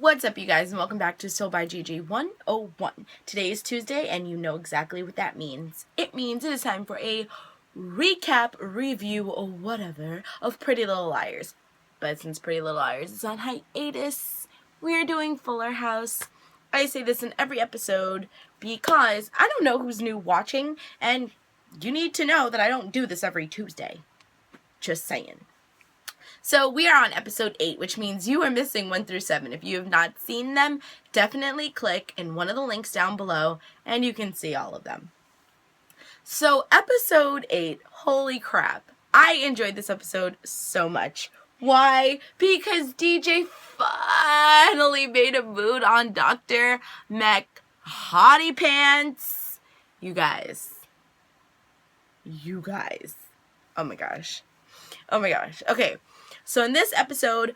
What's up, you guys, and welcome back to Still by GiGi 101. Today is Tuesday, and you know exactly what that means. It means it is time for a recap, review, or whatever of Pretty Little Liars. But since Pretty Little Liars is on hiatus, we're doing Fuller House. I say this in every episode because I don't know who's new watching, and you need to know that I don't do this every Tuesday. Just saying. So we are on episode 8, which means you are missing 1 through 7. If you have not seen them, definitely click in one of the links down below and you can see all of them. So episode 8, holy crap. I enjoyed this episode so much. Why? Because DJ finally made a mood on Dr. Mech Hottie Pants. You guys. Oh my gosh. Okay. So in this episode,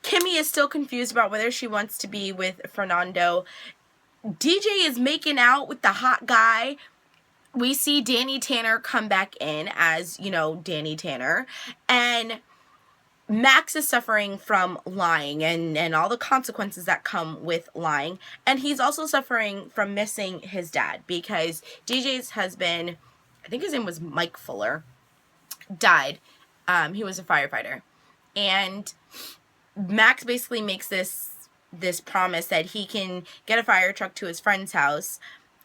Kimmy is still confused about whether she wants to be with Fernando. DJ is making out with the hot guy. We see Danny Tanner come back in as, Danny Tanner. And Max is suffering from lying and all the consequences that come with lying. And he's also suffering from missing his dad because DJ's husband, I think his name was Mike Fuller, died. He was a firefighter. And Max basically makes this promise that he can get a fire truck to his friend's house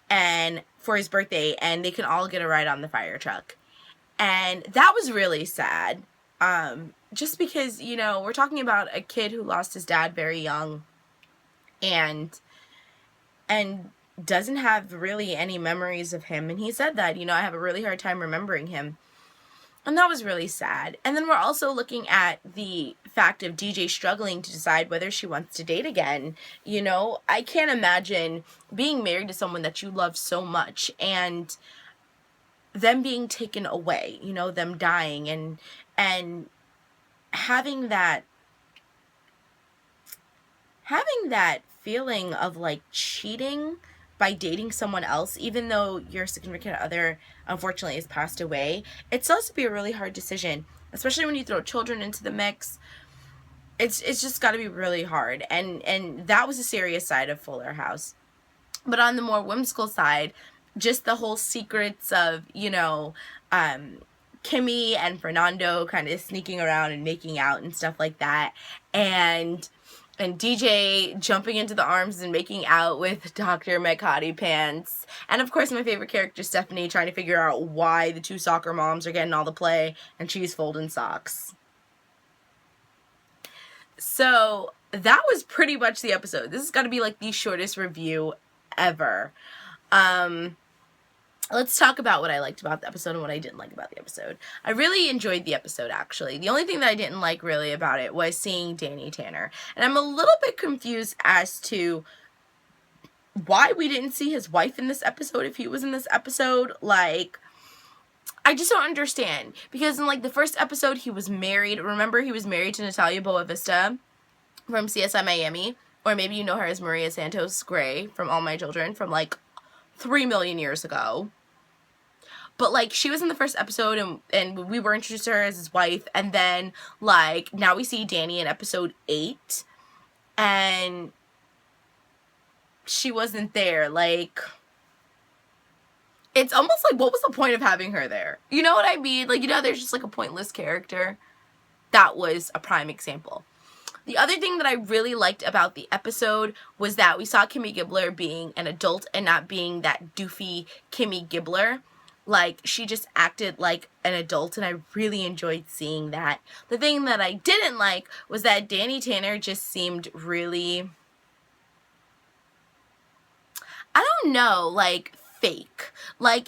and for his birthday, and they can all get a ride on the fire truck. And that was really sad. Just because, we're talking about a kid who lost his dad very young and doesn't have really any memories of him. And he said that, I have a really hard time remembering him. And that was really sad. And then we're also looking at the fact of DJ struggling to decide whether she wants to date again. I can't imagine being married to someone that you love so much and them being taken away, them dying and having that feeling of like cheating by dating someone else, even though your significant other unfortunately has passed away. It still has to be a really hard decision, especially when you throw children into the mix. It's just got to be really hard, and that was a serious side of Fuller House. But on the more whimsical side, just the whole secrets of Kimmy and Fernando kind of sneaking around and making out and stuff like that, and DJ jumping into the arms and making out with Dr. Mech Hottie Pants. And of course, my favorite character, Stephanie, trying to figure out why the two soccer moms are getting all the play and she's folding socks. So that was pretty much the episode. This is got to be like the shortest review ever. Let's talk about what I liked about the episode and what I didn't like about the episode. I really enjoyed the episode, actually. The only thing that I didn't like really about it was seeing Danny Tanner. And I'm a little bit confused as to why we didn't see his wife in this episode if he was in this episode. Like, I just don't understand. Because in, the first episode, he was married. Remember, he was married to Natalia Boavista from CSI Miami. Or maybe you know her as Maria Santos Gray from All My Children from, 3 million years ago. But, she was in the first episode, and we were introduced to her as his wife, and then, now we see Danny in episode 8, and she wasn't there. It's almost what was the point of having her there? You know what I mean? There's just, a pointless character. That was a prime example. The other thing that I really liked about the episode was that we saw Kimmy Gibbler being an adult and not being that doofy Kimmy Gibbler. She just acted like an adult, and I really enjoyed seeing that. The thing that I didn't like was that Danny Tanner just seemed really, I don't know, fake.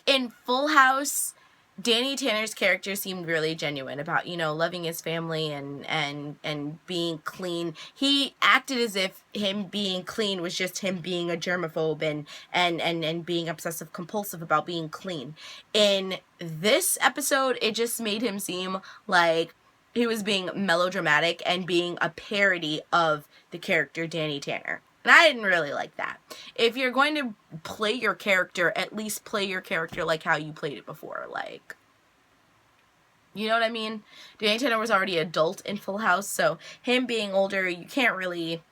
In Full House, Danny Tanner's character seemed really genuine about, loving his family and being clean. He acted as if him being clean was just him being a germaphobe and being obsessive compulsive about being clean. In this episode, it just made him seem like he was being melodramatic and being a parody of the character Danny Tanner. And I didn't really like that. If you're going to play your character, at least play your character like how you played it before. You know what I mean? Danny Tanner was already adult in Full House, so him being older, you can't really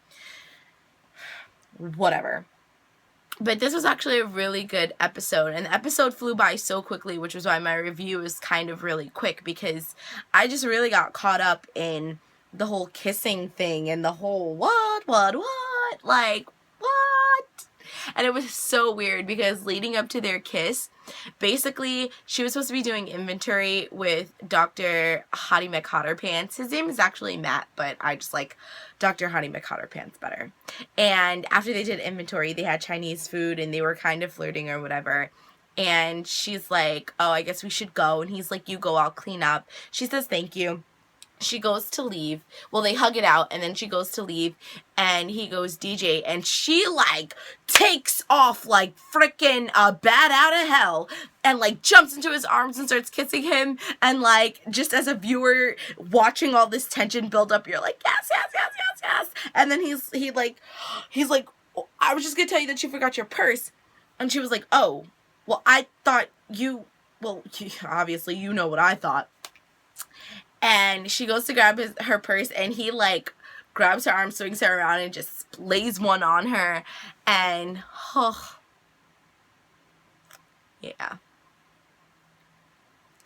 whatever. But this was actually a really good episode, and the episode flew by so quickly, which was why my review is kind of really quick, because I just really got caught up in the whole kissing thing and the whole what, like, what? And it was so weird, because leading up to their kiss, basically, she was supposed to be doing inventory with Dr. Hottie McHotterpants. His name is actually Matt, but I just like Dr. Hottie McHotterpants better. And after they did inventory, they had Chinese food, and they were kind of flirting or whatever. And she's like, oh, I guess we should go. And he's like, you go, I'll clean up. She says, thank you. She goes to leave. Well, they hug it out, and then she goes to leave, and he goes, DJ, and she, like, takes off like freaking a bat out of hell, and, like, jumps into his arms and starts kissing him, and, like, just as a viewer watching all this tension build up, you're like, yes, yes, yes, yes, yes, and then he's like, oh, I was just gonna tell you that you forgot your purse, and she was like, oh, well, I thought you, well, obviously, you know what I thought. And she goes to grab her purse, and he, like, grabs her arm, swings her around, and just lays one on her. And, oh, yeah.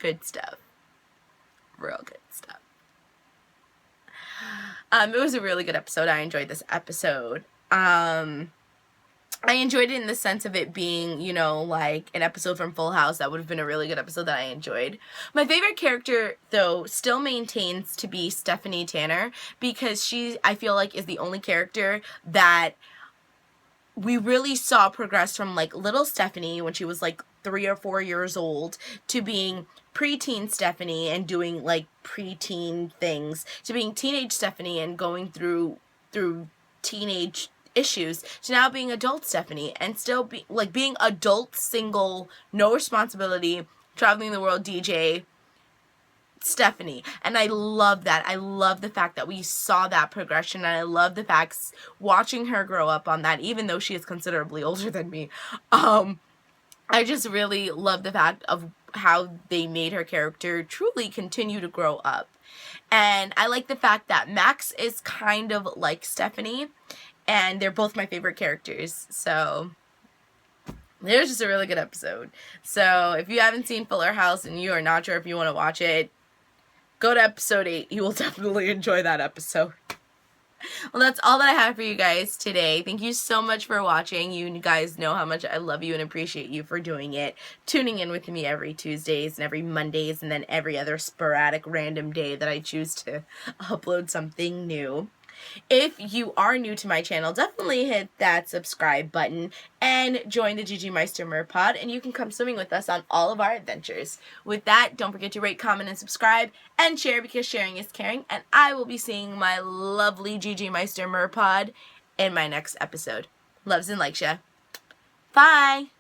Good stuff. Real good stuff. It was a really good episode. I enjoyed this episode. I enjoyed it in the sense of it being, you know, like an episode from Full House. That would have been a really good episode that I enjoyed. My favorite character, though, still maintains to be Stephanie Tanner, because she, I feel like, is the only character that we really saw progress from, like, little Stephanie when she was, like, 3 or 4 years old to being preteen Stephanie and doing, like, preteen things, to being teenage Stephanie and going through teenage issues, to now being adult Stephanie, and still be like being adult, single, no responsibility, traveling the world DJ Stephanie. And I love that. I love the fact that we saw that progression, and I love the facts watching her grow up on that, even though she is considerably older than me. I just really love the fact of how they made her character truly continue to grow up. And I like the fact that Max is kind of like Stephanie, and they're both my favorite characters. So it was just a really good episode. So if you haven't seen Fuller House and you are not sure if you want to watch it, go to episode 8. You will definitely enjoy that episode. Well, that's all that I have for you guys today. Thank you so much for watching. You guys know how much I love you and appreciate you for doing it. Tuning in with me every Tuesdays and every Mondays, and then every other sporadic random day that I choose to upload something new. If you are new to my channel, definitely hit that subscribe button and join the GiGi Meister Merpod, and you can come swimming with us on all of our adventures. With that, don't forget to rate, comment, and subscribe, and share, because sharing is caring, and I will be seeing my lovely GiGi Meister Merpod in my next episode. Loves and likes ya. Bye!